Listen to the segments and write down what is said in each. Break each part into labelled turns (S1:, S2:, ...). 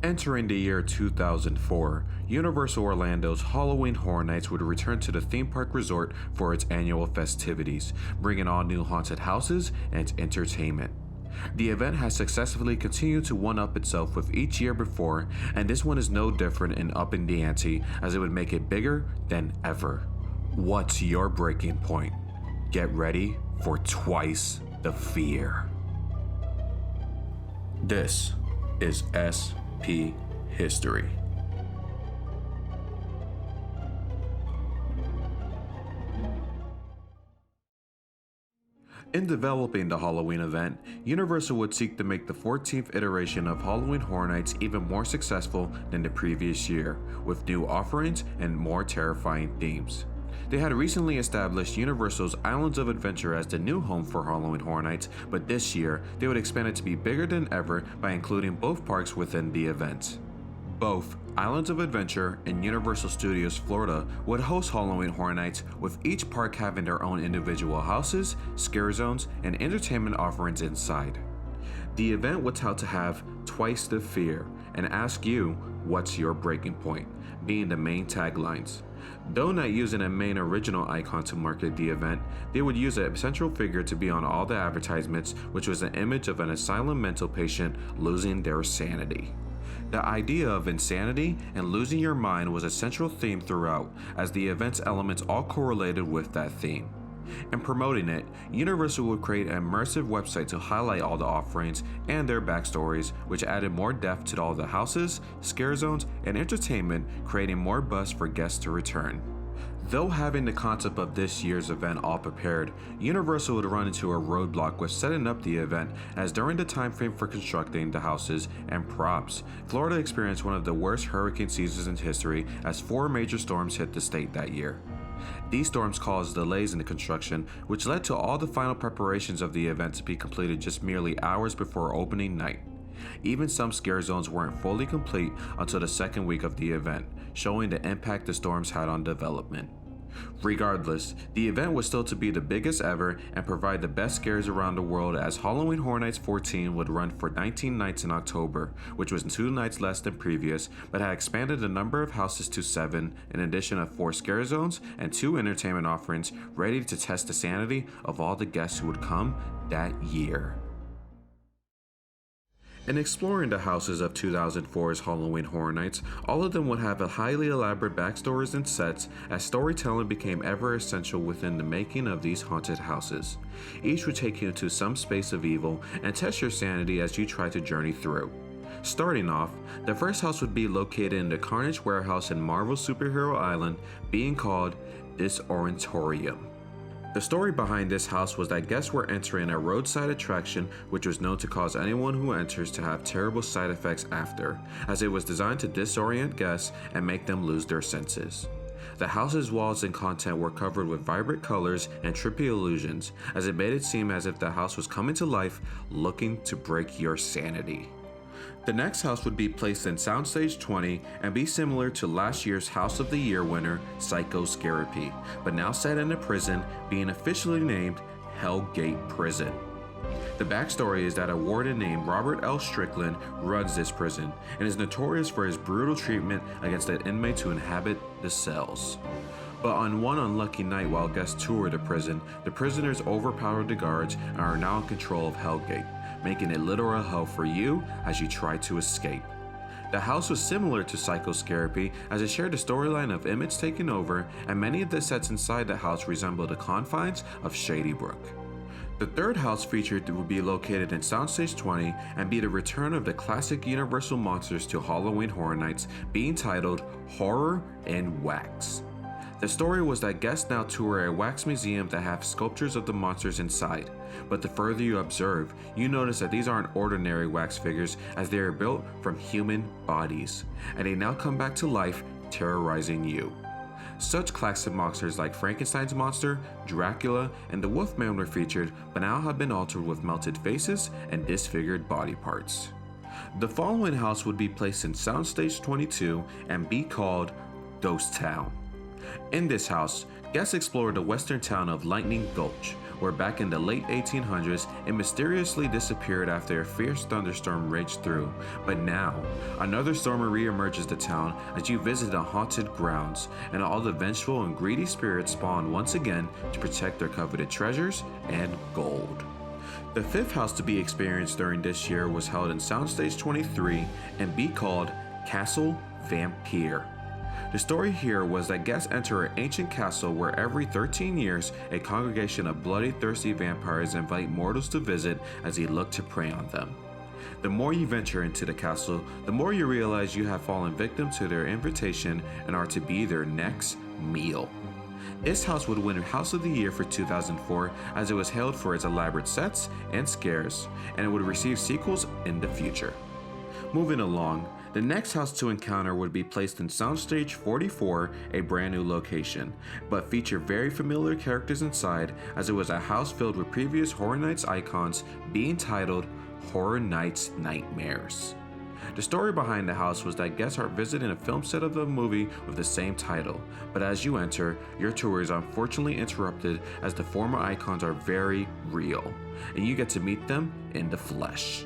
S1: Entering the year 2004, Universal Orlando's Halloween Horror Nights would return to the theme park resort for its annual festivities, bringing all new haunted houses and entertainment. The event has successfully continued to one-up itself with each year before, and this one is no different in upping the ante as it would make it bigger than ever. What's your breaking point? Get ready for twice the fear. This is SP History. In developing the Halloween event, Universal would seek to make the 14th iteration of Halloween Horror Nights even more successful than the previous year, with new offerings and more terrifying themes. They had recently established Universal's Islands of Adventure as the new home for Halloween Horror Nights, but this year, they would expand it to be bigger than ever by including both parks within the event. Both Islands of Adventure and Universal Studios Florida would host Halloween Horror Nights, with each park having their own individual houses, scare zones, and entertainment offerings inside. The event would tout to have twice the fear and ask you, what's your breaking point, being the main taglines. Though not using a main original icon to market the event, they would use a central figure to be on all the advertisements, which was an image of an asylum mental patient losing their sanity. The idea of insanity and losing your mind was a central theme throughout, as the event's elements all correlated with that theme. In promoting it, Universal would create an immersive website to highlight all the offerings and their backstories, which added more depth to all the houses, scare zones, and entertainment, creating more buzz for guests to return. Though having the concept of this year's event all prepared, Universal would run into a roadblock with setting up the event, as during the time frame for constructing the houses and props, Florida experienced one of the worst hurricane seasons in history, as 4 major storms hit the state that year. These storms caused delays in the construction, which led to all the final preparations of the event to be completed just merely hours before opening night. Even some scare zones weren't fully complete until the second week of the event, showing the impact the storms had on development. Regardless, the event was still to be the biggest ever and provide the best scares around the world, as Halloween Horror Nights 14 would run for 19 nights in October, which was 2 nights less than previous, but had expanded the number of houses to 7, in addition of 4 scare zones and 2 entertainment offerings, ready to test the sanity of all the guests who would come that year. In exploring the houses of 2004's Halloween Horror Nights, all of them would have a highly elaborate backstories and sets, as storytelling became ever essential within the making of these haunted houses. Each would take you into some space of evil and test your sanity as you try to journey through. Starting off, the first house would be located in the Carnage Warehouse in Marvel Superhero Island, being called Disorientorium. The story behind this house was that guests were entering a roadside attraction which was known to cause anyone who enters to have terrible side effects after, as it was designed to disorient guests and make them lose their senses. The house's walls and content were covered with vibrant colors and trippy illusions, as it made it seem as if the house was coming to life, looking to break your sanity. The next house would be placed in Soundstage 20 and be similar to last year's House of the Year winner, Psychoscarapy, but now set in a prison, being officially named Hellgate Prison. The backstory is that a warden named Robert L. Strickland runs this prison and is notorious for his brutal treatment against the inmates who inhabit the cells. But on one unlucky night while guests tour the prison, the prisoners overpowered the guards and are now in control of Hellgate, making it literal hell for you as you try to escape. The house was similar to Psychoscarapy, as it shared the storyline of inmates taking over, and many of the sets inside the house resemble the confines of Shady Brook. The third house featured would be located in Soundstage 20 and be the return of the classic Universal monsters to Halloween Horror Nights, being titled Horror in Wax. The story was that guests now tour a wax museum that have sculptures of the monsters inside, but the further you observe, you notice that these aren't ordinary wax figures, as they are built from human bodies, and they now come back to life, terrorizing you. Such classic monsters like Frankenstein's monster, Dracula, and the Wolfman were featured, but now have been altered with melted faces and disfigured body parts. The following house would be placed in Soundstage 22 and be called Ghost Town. In this house, guests explore the western town of Lightning Gulch, where back in the late 1800s it mysteriously disappeared after a fierce thunderstorm raged through. But now, another storm re-emerges the town as you visit the haunted grounds, and all the vengeful and greedy spirits spawn once again to protect their coveted treasures and gold. The fifth house to be experienced during this year was held in Soundstage 23 and be called Castle Vampire. The story here was that guests enter an ancient castle where every 13 years a congregation of bloody thirsty vampires invite mortals to visit as they look to prey on them. The more you venture into the castle, the more you realize you have fallen victim to their invitation and are to be their next meal. This house would win House of the Year for 2004 as it was hailed for its elaborate sets and scares, and it would receive sequels in the future. Moving along, the next house to encounter would be placed in Soundstage 44, a brand new location, but feature very familiar characters inside as it was a house filled with previous Horror Nights icons being titled Horror Nights Nightmares. The story behind the house was that guests are visiting a film set of the movie with the same title, but as you enter, your tour is unfortunately interrupted as the former icons are very real, and you get to meet them in the flesh.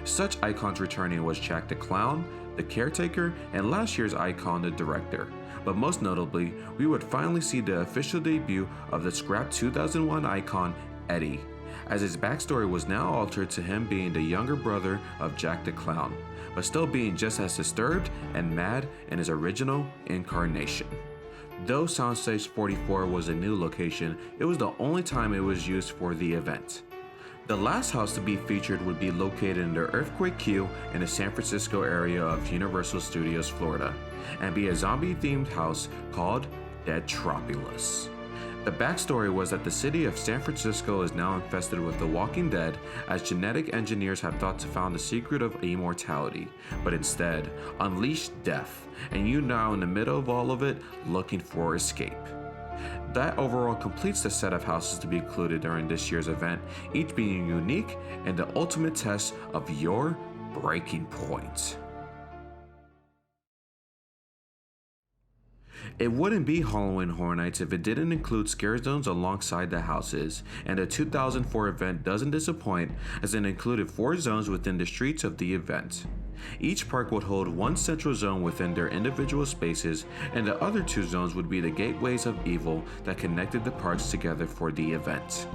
S1: Such icons returning was Jack the Clown, the Caretaker, and last year's icon, the Director. But most notably, we would finally see the official debut of the scrapped 2001 icon, Eddie, as his backstory was now altered to him being the younger brother of Jack the Clown, but still being just as disturbed and mad in his original incarnation. Though Soundstage 44 was a new location, it was the only time it was used for the event. The last house to be featured would be located in the Earthquake Queue in the San Francisco area of Universal Studios, Florida, and be a zombie-themed house called Deadtropolis. The backstory was that the city of San Francisco is now infested with the Walking Dead, as genetic engineers have thought to found the secret of immortality, but instead unleashed death, and you now in the middle of all of it looking for escape. That overall completes the set of houses to be included during this year's event, each being unique and the ultimate test of your breaking point. It wouldn't be Halloween Horror Nights if it didn't include scare zones alongside the houses, and the 2004 event doesn't disappoint as it included 4 zones within the streets of the event. Each park would hold one central zone within their individual spaces, and the other 2 zones would be the gateways of evil that connected the parks together for the event.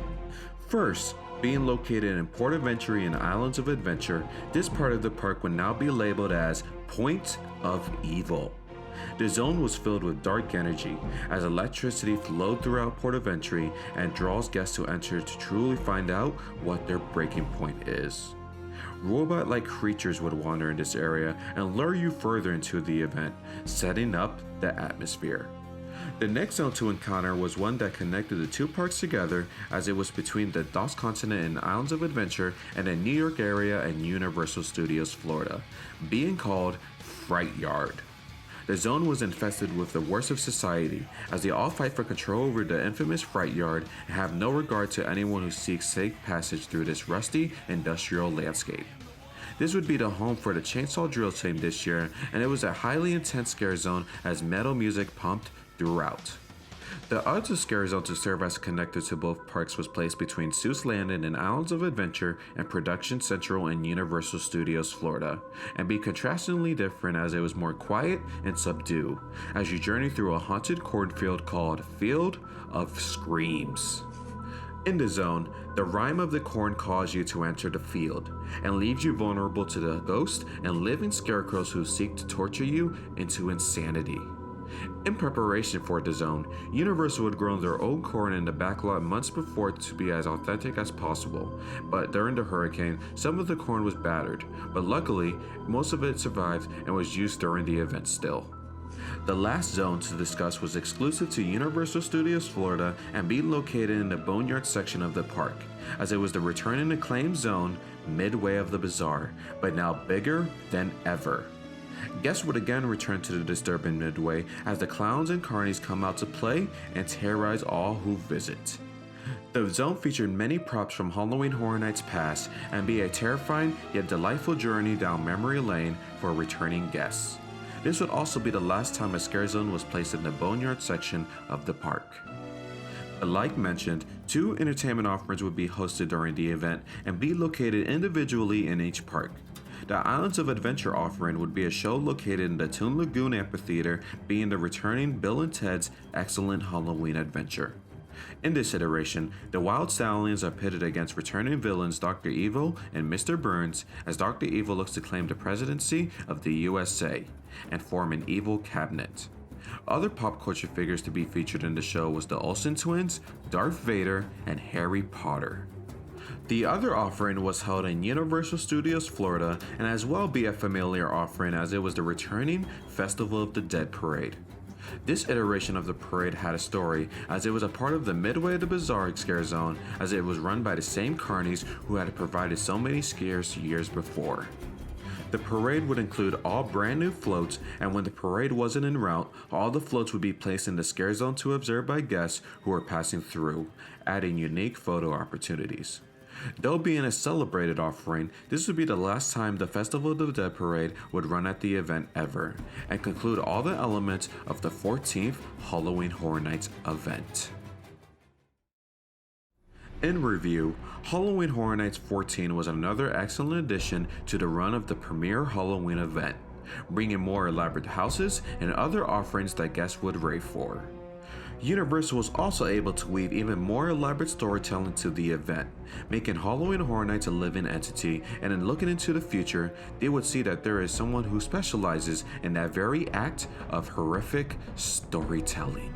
S1: First, being located in Port of Entry and Islands of Adventure, this part of the park would now be labeled as Point of Evil. The zone was filled with dark energy as electricity flowed throughout Port of Entry and draws guests to enter to truly find out what their breaking point is. Robot-like creatures would wander in this area and lure you further into the event, setting up the atmosphere. The next zone to encounter was one that connected the 2 parks together as it was between the DOS Continent and Islands of Adventure and the New York area and Universal Studios, Florida, being called Fright Yard. The zone was infested with the worst of society, as they all fight for control over the infamous Fright Yard and have no regard to anyone who seeks safe passage through this rusty industrial landscape. This would be the home for the Chainsaw Drill team this year, and it was a highly intense scare zone as metal music pumped throughout. The other scare zone to serve as connector to both parks was placed between Seuss Landing and Islands of Adventure and Production Central in Universal Studios, Florida, and be contrastingly different as it was more quiet and subdued as you journey through a haunted cornfield called Field of Screams. In the zone, the rhyme of the corn calls you to enter the field and leaves you vulnerable to the ghosts and living scarecrows who seek to torture you into insanity. In preparation for the zone, Universal had grown their own corn in the backlot months before to be as authentic as possible, but during the hurricane, some of the corn was battered, but luckily, most of it survived and was used during the event still. The last zone to discuss was exclusive to Universal Studios Florida and being located in the Boneyard section of the park, as it was the return and acclaimed zone midway of the bazaar, but now bigger than ever. Guests would again return to the disturbing midway as the clowns and carnies come out to play and terrorize all who visit. The zone featured many props from Halloween Horror Nights past and be a terrifying yet delightful journey down memory lane for returning guests. This would also be the last time a scare zone was placed in the Boneyard section of the park. Like mentioned, 2 entertainment offerings would be hosted during the event and be located individually in each park. The Islands of Adventure offering would be a show located in the Toon Lagoon Amphitheater, being the returning Bill and Ted's Excellent Halloween Adventure. In this iteration, the Wild Stallions are pitted against returning villains Dr. Evil and Mr. Burns, as Dr. Evil looks to claim the presidency of the USA and form an evil cabinet. Other pop culture figures to be featured in the show was the Olsen twins, Darth Vader, and Harry Potter. The other offering was held in Universal Studios Florida, and as well be a familiar offering as it was the returning Festival of the Dead parade. This iteration of the parade had a story, as it was a part of the Midway of the Bizarre Scare Zone, as it was run by the same carnies who had provided so many scares years before. The parade would include all brand new floats, and when the parade wasn't en route, all the floats would be placed in the scare zone to observe by guests who were passing through, adding unique photo opportunities. Though being a celebrated offering, this would be the last time the Festival of the Dead parade would run at the event ever, and conclude all the elements of the 14th Halloween Horror Nights event. In review, Halloween Horror Nights 14 was another excellent addition to the run of the premier Halloween event, bringing more elaborate houses and other offerings that guests would rave for. Universal was also able to weave even more elaborate storytelling to the event, making Halloween Horror Nights a living entity, and in looking into the future, they would see that there is someone who specializes in that very act of horrific storytelling.